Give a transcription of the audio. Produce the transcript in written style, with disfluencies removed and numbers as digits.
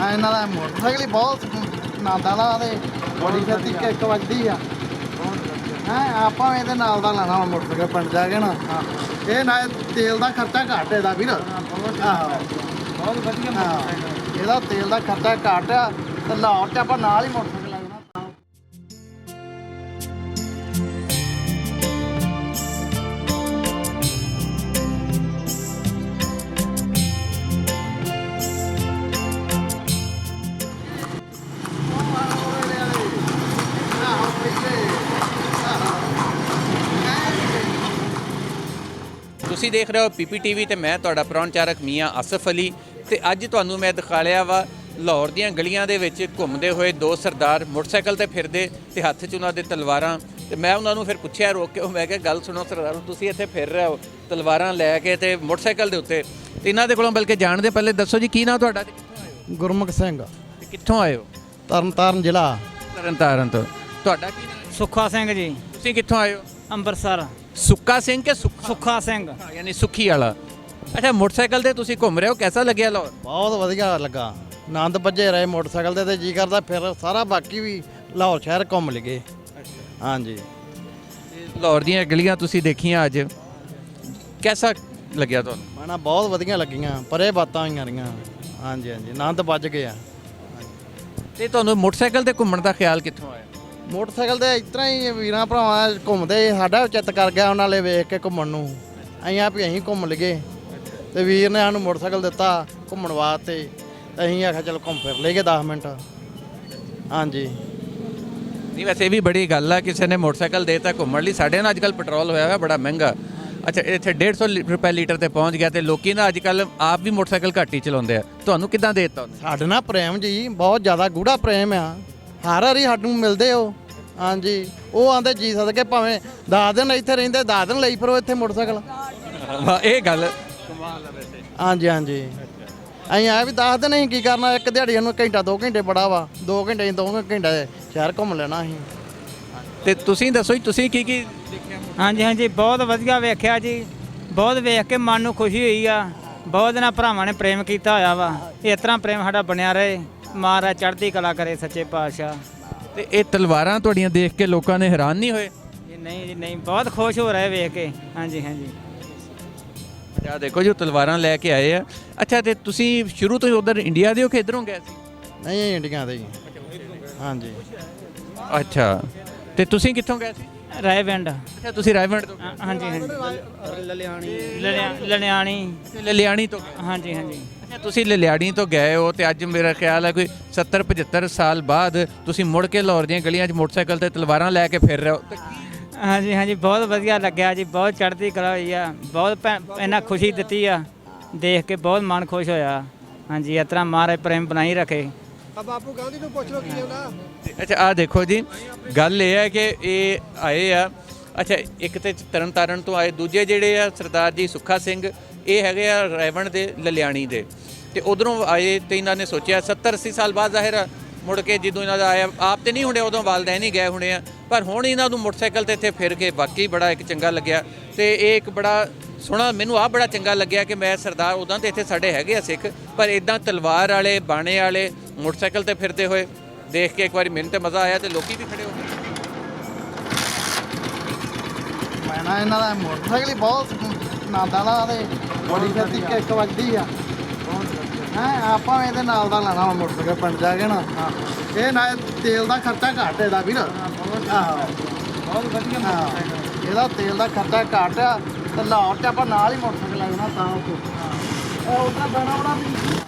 ਇਹਨਾਂ ਦਾ ਮੋਟਰਸਾਈਕਲ ਹੀ ਬਹੁਤ ਆਨੰਦ ਵਾਲਾ ਤੇ ਬੜੀ ਛੇਤੀ ਕਿੱਕ ਵੱਜਦੀ ਆ ਆਪਾਂ ਵੀ ਇਹਦੇ ਨਾਲ ਦਾ ਲੈਣਾ ਮੋਟਰਸਾਈਕਲ ਪਿੰਡ ਜਾ ਕੇ ਨਾ ਇਹ ਨਾ ਤੇਲ ਦਾ ਖਰਚਾ ਘੱਟ ਇਹਦਾ ਵੀਰ ਬਹੁਤ ਵਧੀਆ ਮੋਟਰਸਾਈਕਲ ਇਹਦਾ ਤੇਲ ਦਾ ਖਰਚਾ ਘੱਟ ਆ ਤੇ ਲਾਹੌਰ 'ਚ ਆਪਾਂ ਨਾਲ ਹੀ ਮੋਟਰਸਾਈਕਲ ਲੈ ਜਾਣਾ ਤੁਸੀਂ ਦੇਖ ਰਹੇ ਹੋ PPTV ਤੇ ਮੈਂ ਤੁਹਾਡਾ ਪ੍ਰੋਣਚਾਰਕ ਮੀਆਂ ਆਸਫ ਅਲੀ ਤੇ ਅੱਜ ਤੁਹਾਨੂੰ ਮੈਂ ਦਿਖਾ ਲਿਆ ਵਾ ਲਾਹੌਰ ਦੀਆਂ ਗਲੀਆਂ ਦੇ ਵਿੱਚ ਘੁੰਮਦੇ ਹੋਏ ਦੋ ਸਰਦਾਰ ਮੋਟਰਸਾਈਕਲ ਤੇ ਫਿਰਦੇ ਤੇ ਹੱਥ 'ਚ ਉਹਨਾਂ ਦੇ ਤਲਵਾਰਾਂ ਤੇ ਮੈਂ ਉਹਨਾਂ ਨੂੰ ਫਿਰ ਪੁੱਛਿਆ ਰੋਕ ਕੇ ਮੈਂ ਕਿਹਾ ਗੱਲ ਸੁਣੋ ਸਰਦਾਰ ਤੁਸੀਂ ਇੱਥੇ ਫਿਰ ਰਹੇ ਹੋ ਤਲਵਾਰਾਂ ਲੈ ਕੇ ਤੇ ਮੋਟਰਸਾਈਕਲ ਦੇ ਉੱਤੇ ਤੇ ਇਹਨਾਂ ਦੇ ਕੋਲੋਂ ਬਲਕਿ ਜਾਣ ਦੇ ਪਹਿਲੇ ਦੱਸੋ ਜੀ ਕੀ ਨਾਂ ਤੁਹਾਡਾ ਤੇ ਕਿੱਥੋਂ ਆਏ ਹੋ ਗੁਰਮੁਖ ਸਿੰਘ ਤੇ ਕਿੱਥੋਂ ਆਏ ਹੋ ਤਰਨਤਾਰਨ ਜ਼ਿਲ੍ਹਾ ਤਰਨਤਾਰਨ ਤੋਂ ਤੁਹਾਡਾ ਕੀ ਨਾਂ ਸੁੱਖਾ ਸਿੰਘ ਜੀ ਤੁਸੀਂ ਕਿੱਥੋਂ ਆਏ ਹੋ ਅੰਮ੍ਰਿਤਸਰ ਸੁੱਕਾ ਸਿੰਘ ਕਿ ਸੁੱਖਾ ਸਿੰਘ ਯਾਨੀ ਸੁੱਖੀ ਵਾਲਾ ਅੱਛਾ ਮੋਟਰਸਾਈਕਲ ਤੇ ਤੁਸੀਂ ਘੁੰਮ ਰਹੇ ਹੋ ਕਿਹਦਾ ਲੱਗਿਆ ਲਾਹੌਰ ਬਹੁਤ ਵਧੀਆ ਲੱਗਾ ਆਨੰਦ ਵੱਜੇ ਰਹੇ ਮੋਟਰਸਾਈਕਲ ਤੇ ਜੀ ਕਰਦਾ ਫਿਰ ਸਾਰਾ ਬਾਕੀ ਵੀ ਲਾਹੌਰ ਸ਼ਹਿਰ ਘੁੰਮ ਲਈਏ ਹਾਂਜੀ ਲਾਹੌਰ ਦੀਆਂ ਗਲੀਆਂ ਤੁਸੀਂ ਦੇਖੀਆਂ ਅੱਜ ਕਿਹਦਾ ਲੱਗਿਆ ਤੁਹਾਨੂੰ ਮੈਨਾਂ ਬਹੁਤ ਵਧੀਆ ਲੱਗੀਆਂ ਪਰੇ ਬਾਤਾਂ ਹੋਈਆਂ ਰਹੀਆਂ ਹਾਂਜੀ ਆਨੰਦ ਵੱਜ ਗਿਆ ਤੇ ਤੁਹਾਨੂੰ ਮੋਟਰਸਾਈਕਲ ਤੇ ਘੁੰਮਣ ਦਾ ਖਿਆਲ ਕਿੱਥੋਂ ਆਇਆ ਮੋਟਰਸਾਈਕਲ ਤੇ ਇਸ ਤਰ੍ਹਾਂ ਹੀ ਵੀਰਾਂ ਭਰਾਵਾਂ ਘੁੰਮਦੇ ਸਾਡਾ ਚਿੱਤ ਕਰ ਗਿਆ ਉਹਨਾਂ ਵਾਲੇ ਵੇਖ ਕੇ ਘੁੰਮਣ ਨੂੰ ਅਸੀਂ ਵੀ ਅਸੀਂ ਘੁੰਮ ਲਈਏ ਤੇ ਵੀਰ ਨੇ ਸਾਨੂੰ ਮੋਟਰਸਾਈਕਲ ਦਿੱਤਾ ਘੁੰਮਣ ਵਾਸਤੇ ਤੇ ਅਸੀਂ ਆਖਿਆ ਚਲ ਘੁੰਮ ਫਿਰ ਲਈਏ 10 ਮਿੰਟ ਹਾਂਜੀ ਨਹੀਂ ਵੈਸੇ ਇਹ ਵੀ ਬੜੀ ਗੱਲ ਆ ਕਿਸੇ ਨੇ ਮੋਟਰਸਾਈਕਲ ਦੇਤਾ ਘੁੰਮਣ ਲਈ ਸਾਡੇ ਨਾਲ ਅੱਜ ਕੱਲ੍ਹ ਪੈਟਰੋਲ ਹੋਇਆ ਹੋਇਆ ਬੜਾ ਮਹਿੰਗਾ ਅੱਛਾ ਇੱਥੇ 150 ਰੁਪਏ ਲੀਟਰ ਤੇ ਪਹੁੰਚ ਗਿਆ ਤੇ ਲੋਕੀ ਨਾ ਅੱਜ ਕੱਲ੍ਹ ਆਪ ਵੀ ਮੋਟਰਸਾਈਕਲ ਘੱਟ ਹੀ ਚਲਾਉਂਦੇ ਆ ਤੁਹਾਨੂੰ ਕਿੱਦਾਂ ਦੇ ਦਿੱਤਾ ਉਹਨੇ ਸਾਡੇ ਨਾਲ ਪ੍ਰੇਮ ਜੀ ਬਹੁਤ ਜ਼ਿਆਦਾ ਗੂੜਾ ਪ੍ਰੇਮ ਆ ਹਰ ਵਾਰੀ ਸਾਨੂੰ ਮਿਲਦੇ ਹੋ ਹਾਂਜੀ ਉਹ ਆਂਦੇ ਜੀ ਸਦਕੇ ਭਾਵੇਂ 10 ਦਿਨ ਇੱਥੇ ਰਹਿੰਦੇ 10 ਦਿਨ ਲਈ ਫਿਰੋ ਇੱਥੇ ਮੋਟਰਸਾਈਕਲ ਇਹ ਗੱਲ ਹਾਂਜੀ ਅਸੀਂ ਆ ਵੀ 10 ਦਿਨ ਅਸੀਂ ਕੀ ਕਰਨਾ ਇੱਕ ਦਿਹਾੜੀ ਨੂੰ ਘੰਟਾ 2 ਘੰਟੇ ਬੜਾ ਵਾ 2 ਘੰਟੇ 2 ਘੰਟੇ ਸ਼ਹਿਰ ਘੁੰਮ ਲੈਣਾ ਅਸੀਂ ਤੇ ਤੁਸੀਂ ਦੱਸੋ ਜੀ ਤੁਸੀਂ ਕੀ ਦੇਖਿਆ ਹਾਂਜੀ ਬਹੁਤ ਵਧੀਆ ਵੇਖਿਆ ਜੀ ਬਹੁਤ ਵੇਖ ਕੇ ਮਨ ਨੂੰ ਖੁਸ਼ੀ ਹੋਈ ਆ ਬਹੁਤ ਦਿਨਾਂ ਭਰਾਵਾਂ ਨੇ ਪ੍ਰੇਮ ਕੀਤਾ ਹੋਇਆ ਵਾ ਇਸ ਤਰ੍ਹਾਂ ਪ੍ਰੇਮ ਸਾਡਾ ਬਣਿਆ ਰਹੇ ਮਹਾਰਾਜ ਚੜ੍ਹਦੀ ਕਲਾ ਕਰੇ ਸੱਚੇ ਪਾਤਸ਼ਾਹ ਤੇ ਇਹ ਤਲਵਾਰਾਂ ਤੁਹਾਡੀਆਂ ਦੇਖ ਕੇ ਲੋਕਾਂ ਨੇ ਹੈਰਾਨ ਨਹੀਂ ਹੋਏ ਜੀ ਨਹੀਂ ਬਹੁਤ ਖੁਸ਼ ਹੋ ਰਹੇ ਵੇਖ ਕੇ ਹਾਂਜੀ ਆ ਦੇਖੋ ਜੀ ਤਲਵਾਰਾਂ ਲੈ ਕੇ ਆਏ ਆ ਅੱਛਾ ਤੇ ਤੁਸੀਂ ਸ਼ੁਰੂ ਤੋਂ ਹੀ ਉਧਰ ਇੰਡੀਆ ਦੇ ਹੋ ਕਿ ਇੱਧਰੋਂ ਗਏ ਸੀ ਨਹੀਂ ਇੰਡੀਆ ਦੇ ਜੀ ਹਾਂਜੀ ਅੱਛਾ ਤੇ ਤੁਸੀਂ ਕਿੱਥੋਂ ਗਏ ਸੀ ਰਾਏਵਿੰਡ ਅੱਛਾ ਤੁਸੀਂ ਰਾਏਵਿੰਡ ਤੋਂ ਹਾਂਜੀ ਲਲਿਆਣੀ ਤੋਂ ਹਾਂਜੀ ਅੱਛਾ ਤੁਸੀਂ ਲਲਿਆਣੀ ਤੋਂ ਗਏ ਹੋ ਤੇ ਅੱਜ ਮੇਰਾ ਖਿਆਲ ਹੈ ਕੋਈ 70-75 ਸਾਲ ਬਾਅਦ ਤੁਸੀਂ ਮੁੜ ਕੇ ਲਾਹੌਰ ਦੀਆਂ ਗਲੀਆਂ 'ਚ ਮੋਟਰਸਾਈਕਲ ਤੇ ਤਲਵਾਰਾਂ ਲੈ ਕੇ ਫਿਰ ਰਹੇ ਹੋ ਹਾਂਜੀ ਬਹੁਤ ਵਧੀਆ ਲੱਗਿਆ ਜੀ ਬਹੁਤ ਚੜ੍ਹਦੀ ਕਲਾ ਹੋਈ ਆ ਬਹੁਤ ਇਹਨਾਂ ਖੁਸ਼ੀ ਦਿੱਤੀ ਆ ਦੇਖ ਕੇ ਬਹੁਤ ਮਨ ਖੁਸ਼ ਹੋਇਆ ਹਾਂਜੀ ਇਸ ਤਰ੍ਹਾਂ ਮਹਾਰਾਜ ਪ੍ਰੇਮ ਬਣਾਈ ਰੱਖੇ ਬਾਪੂ ਗਾਂਧੀ ਨੂੰ ਪੁੱਛ ਲਓ ਕੀ ਹੁੰਦਾ ਅੱਛਾ ਆ ਦੇਖੋ ਜੀ ਗੱਲ ਇਹ ਹੈ ਕਿ ਇਹ ਆਏ ਆ ਅੱਛਾ ਇੱਕ ਤੇ ਤਰਨਤਾਰਨ ਤੋਂ ਆਏ ਦੂਜੇ ਜਿਹੜੇ ਆ ਸਰਦਾਰ ਜੀ ਸੁੱਖਾ ਸਿੰਘ ਇਹ ਹੈਗੇ ਆ ਰਾਏਵਿੰਡ ਦੇ ਲਲਿਆਣੀ ਦੇ ਤੇ ਉਧਰੋਂ ਆਏ ਤੇ ਇਹਨਾਂ ਨੇ ਸੋਚਿਆ 70-80 ਸਾਲ ਬਾਅਦ ਜ਼ਾਹਿਰ ਮੁੜ ਕੇ ਜਦੋਂ ਇਹਨਾਂ ਦਾ ਆਇਆ ਆਪ ਤੇ ਨਹੀਂ ਹੁਣੇ ਉਦੋਂ ਵਾਲਦੈਨ ਹੀ ਗਏ ਹੋਣੇ ਆ ਪਰ ਹੁਣ ਇਹਨਾਂ ਨੂੰ ਮੋਟਰਸਾਈਕਲ ਤੇ ਇੱਥੇ ਫਿਰ ਕੇ ਵਾਕਈ ਬੜਾ ਇੱਕ ਚੰਗਾ ਲੱਗਿਆ ਤੇ ਇਹ ਇੱਕ ਬੜਾ ਸੋਹਣਾ ਮੈਨੂੰ ਆਹ ਬੜਾ ਚੰਗਾ ਲੱਗਿਆ ਕਿ ਮੈਂ ਸਰਦਾਰ ਉਦਾਂ ਤੇ ਇੱਥੇ ਸਾਡੇ ਹੈਗੇ ਆ ਸਿੱਖ ਪਰ ਇਦਾਂ ਤਲਵਾਰ ਵਾਲੇ ਬਾਣੇ ਵਾਲੇ ਮੋਟਰਸਾਈਕਲ ਤੇ ਫਿਰਦੇ ਹੋਏ ਦੇਖ ਕੇ ਇੱਕ ਵਾਰੀ ਮੈਨੂੰ ਤੇ ਮਜ਼ਾ ਆਇਆ ਤੇ ਲੋਕੀ ਵੀ ਖੜੇ ਹੋ ਗਏ ਮੈਂ ਨਾ ਇਹਨਾਂ ਦਾ ਮੋਟਰਸਾਈਕਲ ਹੀ ਬਹੁਤ ਆਨੰਦ ਵਾਲਾ ਤੇ ਬੜੀ ਛੇਤੀ ਕਿੱਕ ਵੱਜਦੀ ਆ ਆਪਾਂ ਵੀ ਇਹਦੇ ਨਾਲ ਦਾ ਲੈਣਾ ਮੋਟਰਸਾਈਕਲ ਪਿੰਡ ਜਾ ਕੇ ਨਾ ਇਹ ਨਾ ਤੇਲ ਦਾ ਖਰਚਾ ਘੱਟ ਇਹਦਾ ਵੀਰ ਬਹੁਤ ਵਧੀਆ ਮੋਟਰਸਾਈਕਲ ਇਹਦਾ ਤੇਲ ਦਾ ਖਰਚਾ ਘੱਟ ਆ ਤੇ ਲਾਹੌਰ 'ਚ ਆਪਾਂ ਨਾਲ ਹੀ ਮੋਟਰਸਾਈਕਲ ਲੈ ਜਾਣਾ ਤਾਂ ਉੱਥੇ ਉਹਦਾ ਬਣਾ ਵੀ